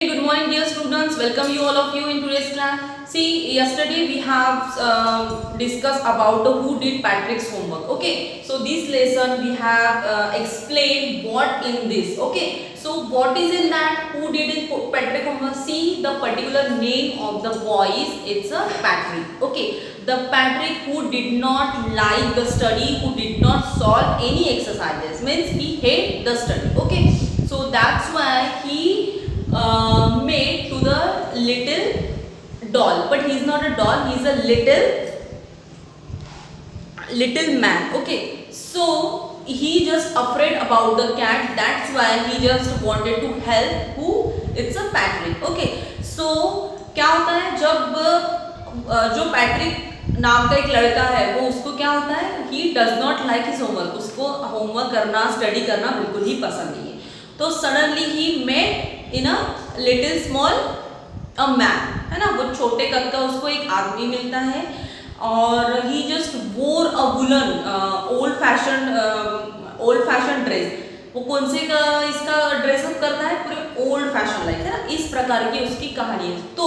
Good morning, dear students. Welcome you all of you in today's class. See, yesterday we have discussed about who did Patrick's homework. Okay, so this lesson we have explained what in this. Okay, so what is in that? Who did in Patrick homework? See the particular name of the boy is it's a Patrick. Okay, the Patrick who did not like the study, who did not solve any exercises, means he hate the study. Okay, so that's why he made to the little doll, but he's not a doll, he's a little man. Okay, so he just afraid about the cat, that's why he just wanted to help who, it's a Patrick. Okay, so क्या होता है जब जो Patrick नाम का एक लड़का है वो उसको क्या होता है, he does not like his homework, उसको होमवर्क करना स्टडी करना बिल्कुल ही पसंद नहीं है. तो suddenly he met in a little small a man, है ना, वो छोटे कद का उसको एक आदमी मिलता है और ही जस्ट वोर अ वुलन ओल्ड फैशन ड्रेस. वो कौन से का इसका ड्रेसअप करता है, पूरे ओल्ड फैशन लाइक, है ना, इस प्रकार की उसकी कहानी है. तो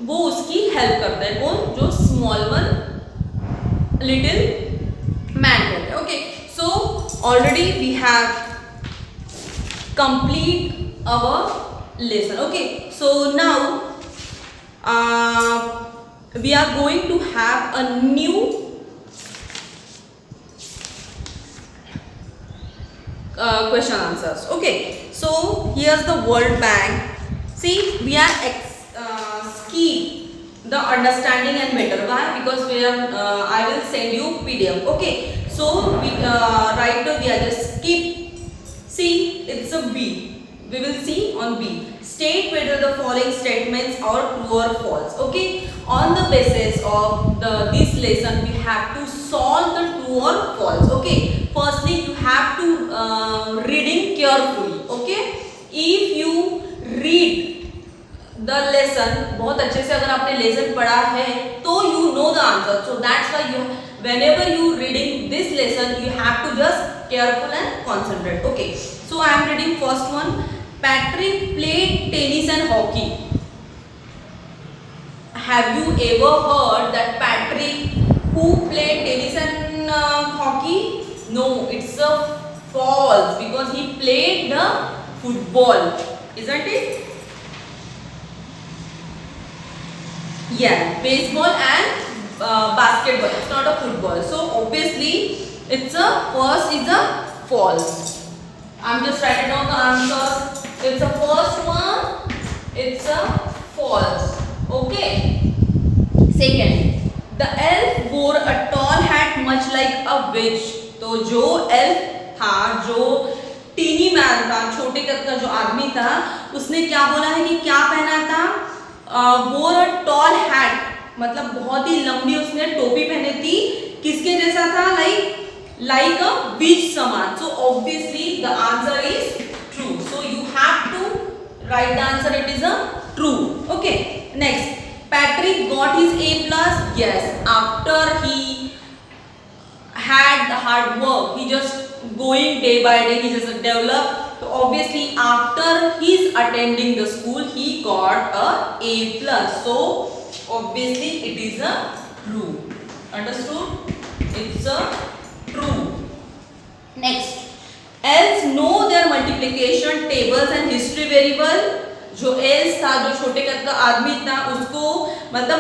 वो उसकी हेल्प करता है, कौन, जो स्मॉल वन लिटिल मैन कहते हैं. Okay, so already we have complete our lesson. Okay, so now we are going to have a new question answers. Okay, so here's the World Bank. See, we are skip the understanding and better. Why? Because we are I will send you PDF. Okay, so we right now we are just skip. See, it's a B. We will see on B. State whether the following statements are true or false. Okay. On the basis of this lesson, we have to solve the true or false. Okay. Firstly, you have to reading carefully. Okay. If you read the lesson बहुत अच्छे से अगर आपने lesson पढ़ा है तो you know the answer. So that's why you whenever you reading this lesson you have to just careful and concentrate. Okay, so I am reading first one. Patrick played tennis and hockey. Have you ever heard that Patrick who played tennis and hockey? No, it's a false because he played the football, isn't it? Yeah, baseball and basketball. It's not a football. So obviously it's a first is a false. I'm just writing down the answers. It's a first one. It's a false. Okay. Second, the elf wore a tall hat much like a witch. तो जो elf था, जो tiny man था, छोटे कद का जो आदमी था, उसने क्या बोला है कि क्या पहना था? wore a tall hat, मतलब बहुत ही लंबी उसने टोपी पहनी थी. किसके जैसा था? like a witch समान. So obviously the answer is true. So you have to write the answer. It is a true. Okay. Next, Patrick got his A plus. Yes, after he had the hard work, he just going day by day. He just developed. So obviously after he's attending the school, he got a A plus. So obviously it is a true. Understood? It's a true. Next, elves know their multiplication tables and history very well. जो else था, जो छोटे कद का आदमी था, उसको मतलब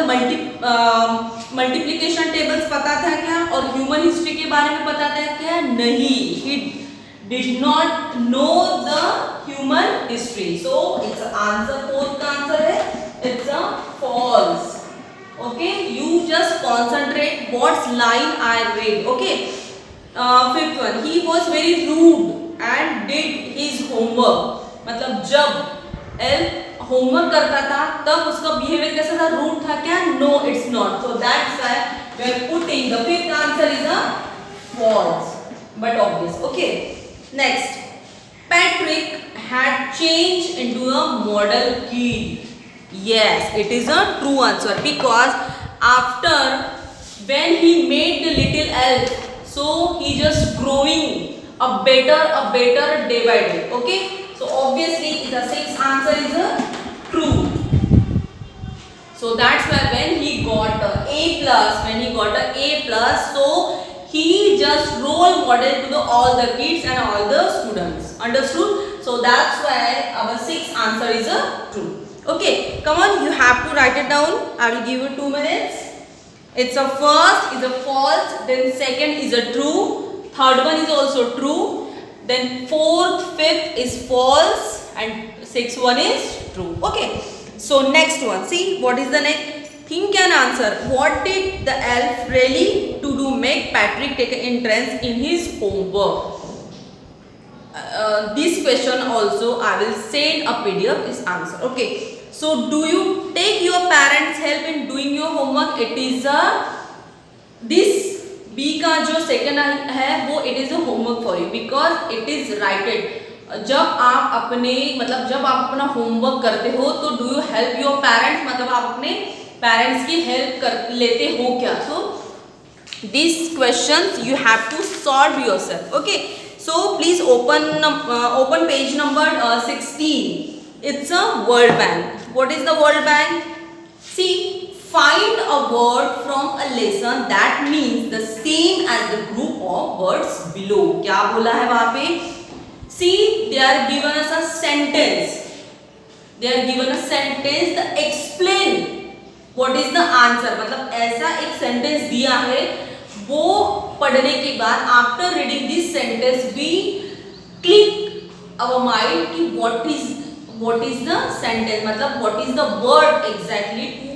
मल्टीप्लिकेशन टेबल्स पता था क्या, और ह्यूमन हिस्ट्री के बारे में पता था क्या? नहीं, he did not know the human history. So it's answer, fourth का answer है, it's a false. Okay, you just concentrate what line I read. Okay, fifth one, he was very rude and did his homework. मतलब जब elf homework करता था तब उसका behaviour कैसा था? रूड था क्या? No, it's not. So that's why we are putting the fifth answer is a false, but obvious. Okay, next, Patrick had changed into a model kid. Yes, it is a true answer because after when he made the little elf, so he just growing a better day by day. Okay, so obviously the sixth answer is a So that's why when he got A plus, so he just role model to all the kids and all the students. Understood? So that's why our sixth answer is a true. Okay, come on, you have to write it down. I will give you 2 minutes. It's a first is a false, then second is a true, third one is also true, then fourth, fifth is false, and sixth one is true. Okay. So next one, see what is the next? Think and answer. What did the elf really to make Patrick take an interest in his homework? This question also I will send a PDF is answer. Okay. So do you take your parents' help in doing your homework? It is a this B का जो second है वो it is a homework for you because it is righted. जब आप अपने मतलब जब आप अपना होमवर्क करते हो तो do you help your parents, मतलब आप अपने पेरेंट्स की हेल्प कर लेते हो क्या? So this questions you have to solve yourself. Okay, so please open page number 16. It's a world bank. What is the world bank? See, find a word from a lesson that means the same as the group of words below. क्या बोला है वहां पे? See, they are given us a sentence. They are given a sentence. The explain what is the answer. मतलब ऐसा एक sentence दिया है, वो पढ़ने के बाद after reading this sentence we click our mind कि what is the sentence, मतलब what is the word exactly to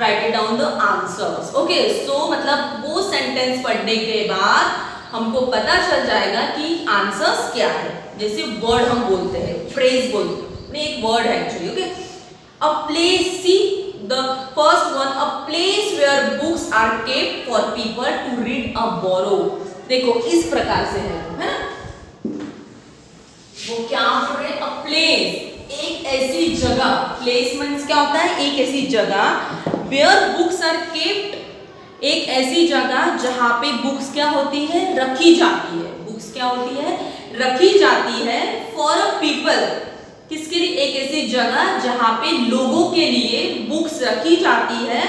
write it down the answers. Okay, so मतलब वो sentence पढ़ने के बाद हमको पता चल जाएगा कि आंसर्स क्या है. जैसे वर्ड हम बोलते हैं, फ्रेज बोलते हैं, एक वर्ड है actually. Okay, a place. See the first one, a place where books are kept for people to read a borrow. देखो इस प्रकार से है ना, वो क्या बोल रहे हैं? अ प्लेस, एक ऐसी जगह. प्लेसमेंट्स क्या होता है? एक ऐसी जगह. वेयर बुक्स आर केप्ट, एक ऐसी जगह जहां पे बुक्स क्या होती है? रखी जाती है. बुक्स क्या होती है? रखी जाती है. फॉर अ पीपल, किसके लिए? एक ऐसी जगह जहां पे लोगों के लिए बुक्स रखी जाती है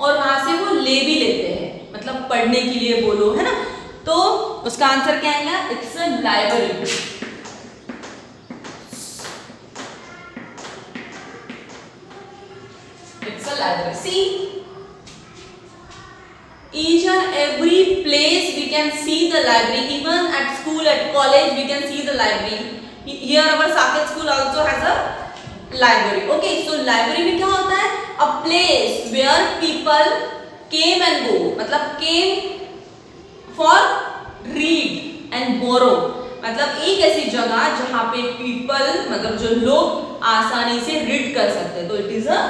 और वहां से वो ले भी लेते हैं, मतलब पढ़ने के लिए बोलो, है ना. तो उसका आंसर क्या आएगा? It's a library. It's a library. See, each and every place we can see the library. Even at school, at college we can see the library. Here our Saket school also has a library. Okay, so library में क्या होता है? A place where people came and go, मतलब came for read and borrow. मतलब एक ऐसी जगह जहाँ पे people, मतलब जो लोग आसानी से read कर सकते हैं, तो it is a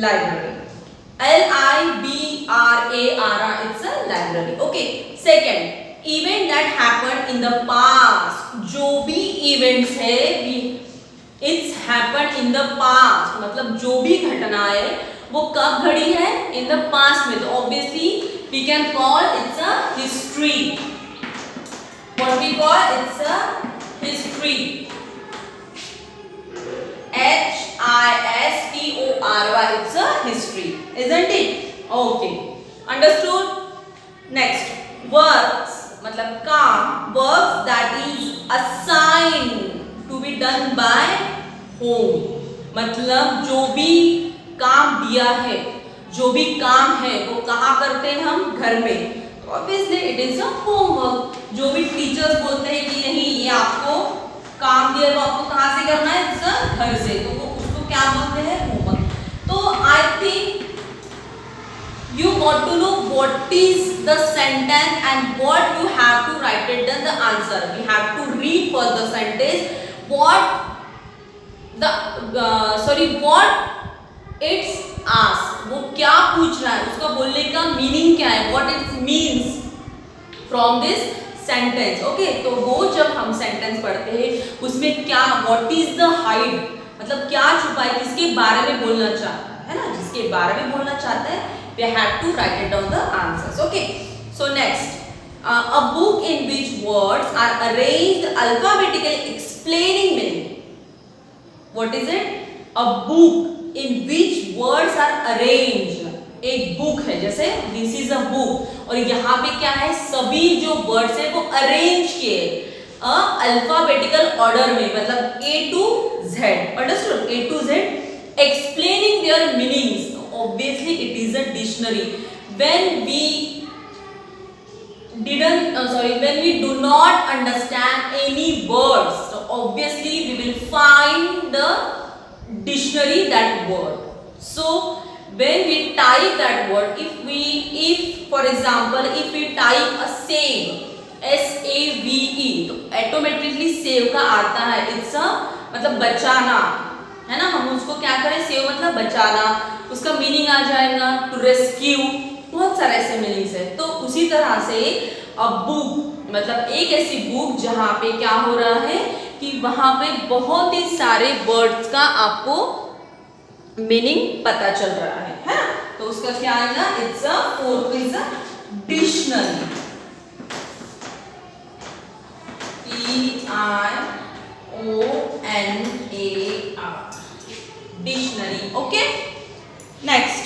library. Library, it's a library. Okay. Second, event that happened in the past. जो भी events है, it's happened in the past. मतलब जो भी घटना है वो कब घड़ी है? In the past में. तो obviously we can call it's a history. What we call? It's a history. HISTORY. It's a history, isn't it? Okay, understood. Next, works मतलब काम. Works that is assigned to be done by whom, मतलब जो भी काम दिया है, जो भी काम है वो कहाँ करते हैं हम? घर में. Obviously it is a homework. जो भी टीचर्स बोलते हैं कि नहीं ये आपको काम दिया, वो आपको कहाँ से करना है? घर से. तो वो उसको क्या बोलते हैं? होमवर्क. तो I think you got to know what is the sentence and what you have to write it down the answer. We have to read first the sentence what it's ask. वो क्या पूछ रहा है, उसका बोलने का meaning क्या है, what it means from this sentence. Okay, तो वो जब हम सेंटेंस पढ़ते हैं उसमें क्या, व्हाट इज द हाइड, मतलब क्या छुपा है, किसके बारे में बोलना चाहता है ना, जिसके बारे में बोलना चाहता है. We have to write it down the answers. Okay, so next, a book in which words are arranged alphabetically explaining meaning. What is it? A book in which words are arranged. एक book है, जैसे this is a book, और यहाँ पे क्या है, सभी जो वर्ड्स है वो अरेंज किए अल्फाबेटिकल ऑर्डर में, मतलब A to Z. Understood? A to Z, explaining their meanings. Obviously it is a dictionary. When we when we do not understand any words, so obviously we will find the dictionary that word. So when we type that word, if for example if we type a save, SAVE, तो automatically save का आता है, it's अ मतलब बचाना, है ना, हम उसको क्या करें, सेव मतलब बचाना, उसका मीनिंग आ जाएगा टू रेस्क्यू, बहुत सारे ऐसे मीनिंग्स है। तो उसी तरह से अ बुक मतलब एक ऐसी बुक जहाँ पे क्या हो रहा है कि वहाँ पे बहुत ही सारे वर्ड्स का आपको मीनिंग पता चल रहा है ना, तो उसका क्या आएगा, it's a fourth is a dictionary, DIONAR, dictionary. Okay, next,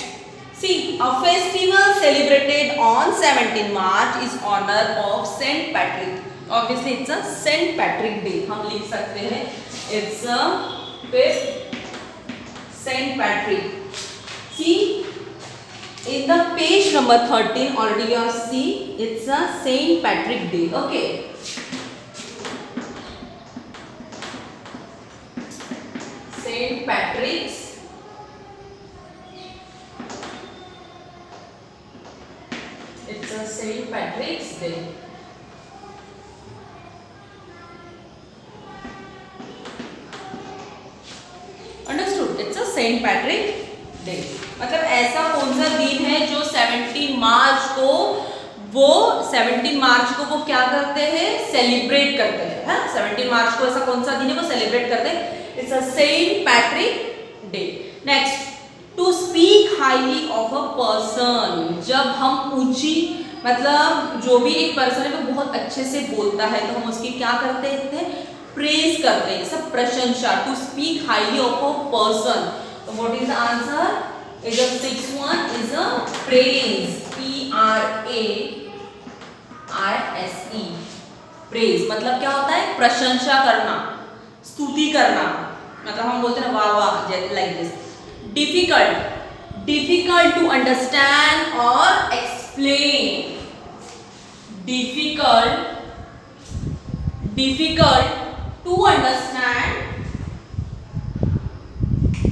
see, a festival celebrated on 17 March is honor of Saint Patrick. Obviously it's a Saint Patrick Day, हम लिख सकते हैं it's a 5th Saint Patrick. See, in the page number 13 already you have seen it's a Saint Patrick Day. Okay, Saint Patrick's it's a Saint Patrick's Day. Understood? It's a Saint Patrick Day. मतलब ऐसा कौन सा दिन है जो 17 मार्च को वो क्या करते हैं, सेलिब्रेट करते हैं, है 17 मार्च को ऐसा कौन सा दिन है वो सेलिब्रेट करते हैं, it's a Saint Patrick Day. Next, to speak highly of a person, जब हम ऊंची मतलब जो भी एक पर्सन है वो बहुत अच्छे से बोलता है तो हम उसकी क्या करते हैं, प्रेज करते हैं, सब प्रशंसा, to speak highly of a person. तो what is the answer, is the sixth one is a praise, PRAISE, praise मतलब क्या होता है, प्रशंसा करना, स्तुति करना, मतलब हम बोलते हैं वाह वाह, like this. Difficult to understand और एक्सप्लेन, डिफिकल्ट टू अंडरस्टैंड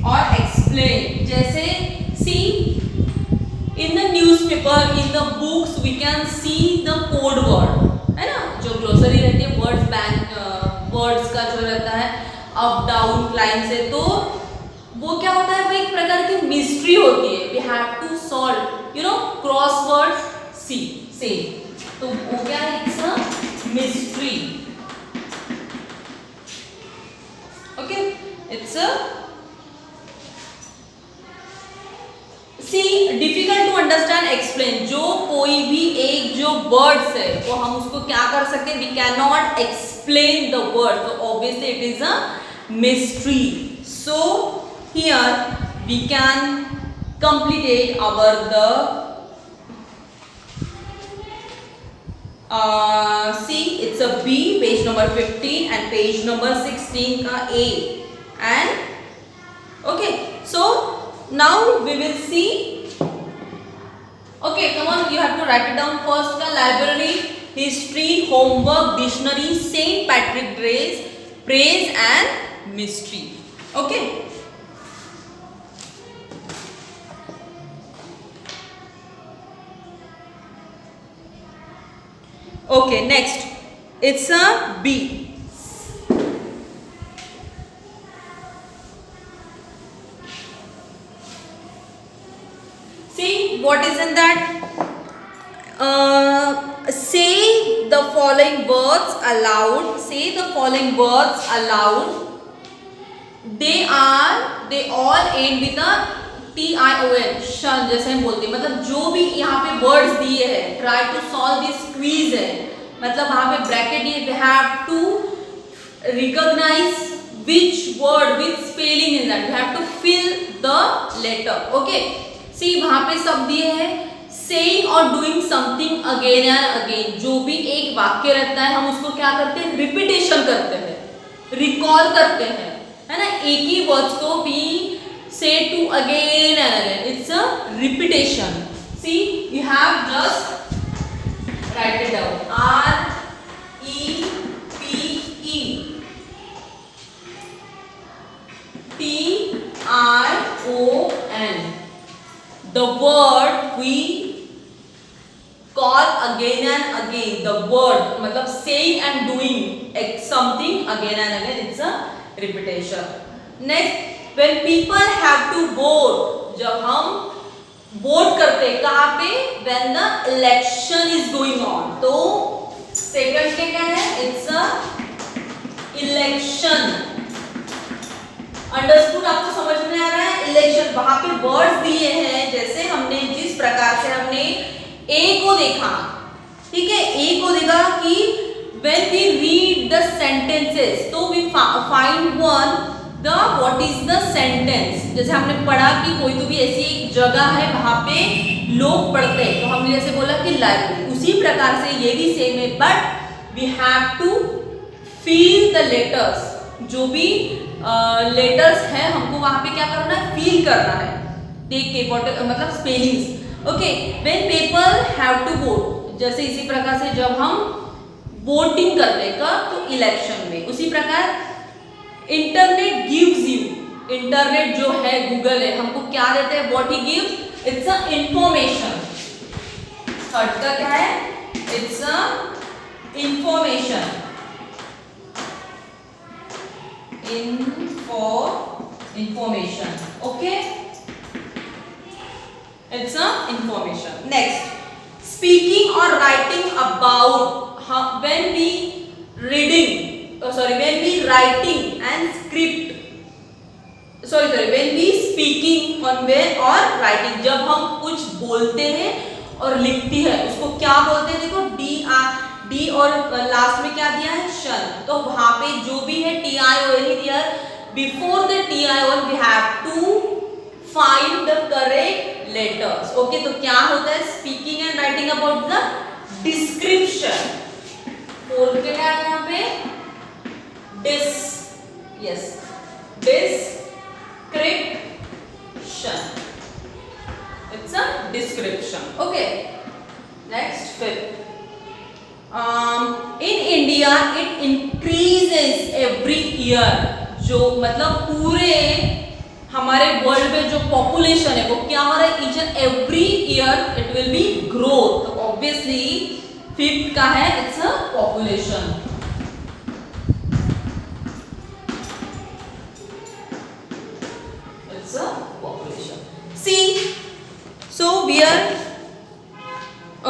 और एक्सप्लेन. जैसे see, in the newspaper, in the books we can see the code word, है ना, जो ग्लोसरी रहती है वर्ड्स बैंक वर्ड्स का जो रहता है अप डाउन लाइन से, तो वो क्या होता है, वो एक प्रकार की मिस्ट्री होती है, we have to solve, you know, crosswords C से, तो वो क्या है, it's a mystery. Okay, it's a C, difficult to understand explain, जो कोई भी एक जो वर्ड्स है वो हम उसको क्या कर सकते हैं, we can not explain the word, तो obviously it is a mystery. So here we can complete our the C, it's a B, page number 15 and page number 16 का A, and okay, so now we will see. Okay, come on, you have to write it down first. The library, history, homework, dictionary, Saint Patrick Day, praise and mystery. Okay, okay, next, it's a B. What is in that? Say the following words aloud. Say the following words aloud. They all end with a TION. शन जैसे हम बोलते हैं, मतलब जो भी यहाँ पे वर्ड्स दिए हैं, try to solve this quiz है, मतलब वहाँ पे ब्रैकेट दिए, we have to recognize which word, which spelling is that. We have to fill the letter. Okay, see वहां पे सब दिए हैं. सेइंग और doing something again and again. जो भी एक वाक्य रहता है हम उसको क्या करते हैं, रिपीटेशन करते हैं, रिकॉल करते हैं, है ना. एक ही वर्ड्स को भी say to again and again. It's a repetition. See, you have just write it down. R E P E T I O N. The word we call again and again. The word मतलब saying and doing something again and again. It's a repetition. Next, when people have to vote, जब हम vote करते हैं कहाँ पे, when the election is going on. तो second के क्या है, it's a election. अंडरस्टूड, आपको समझ में आ रहा है. इलेक्शन, वहां पे वर्ड्स दिए हैं, जैसे हमने जिस प्रकार से हमने ए को देखा, ठीक है, ए को देखा कि when we read the sentences, तो we find one the what is the sentence. जैसे हमने पढ़ा कि कोई तो भी ऐसी एक जगह है वहां पे लोग पढ़ते हैं, तो हमने जैसे बोला कि लाइब्रेरी. उसी प्रकार से ये भी सेम है, but we have to feel the letters. जो भी लेटर्स है हमको वहां पे क्या करना है, फील करना है, देख के मतलब spellings. Okay, when people have to vote, जैसे इसी प्रकार से जब हम वोटिंग करते हैं कब, तो इलेक्शन में. उसी प्रकार इंटरनेट गिव्स यू, इंटरनेट जो है गूगल है, हमको क्या देते हैं, what he gives, it's a information. Third का क्या है, it's a information. Information. Okay, it's a information. Next, speaking और writing about, when we reading, when we writing and script, when we speaking or writing, जब हम कुछ बोलते हैं और लिखती है उसको क्या बोलते हैं, देखो डी और लास्ट में क्या दिया है, शन. तो वहां पे जो भी है TION दिया, before the TION we have to find the correct letters. Okay, तो क्या होता है, speaking and writing about the description. बोल के क्या है यहाँ पे, description. It's a description. Okay, next, fifth. In India it increases every year. जो मतलब पूरे हमारे वर्ल्ड में जो पॉपुलेशन है वो क्या हो रहा है, each and every year it will be growth. तो obviously fifth का है, it's a population. Population. See, so we are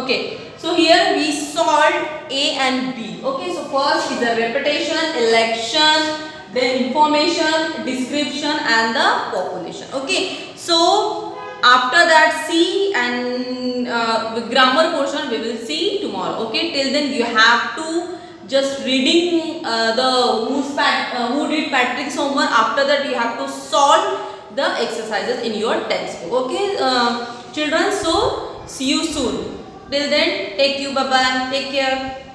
okay. So here we solved A and B. Okay, so first is the repetition, election, then information, description, and the population. Okay, so after that C and grammar portion we will see tomorrow. Okay, till then you have to just reading who did Patrick's homework. After that you have to solve the exercises in your textbook. Okay, children, so see you soon. Till then, take you, bye bye, take care.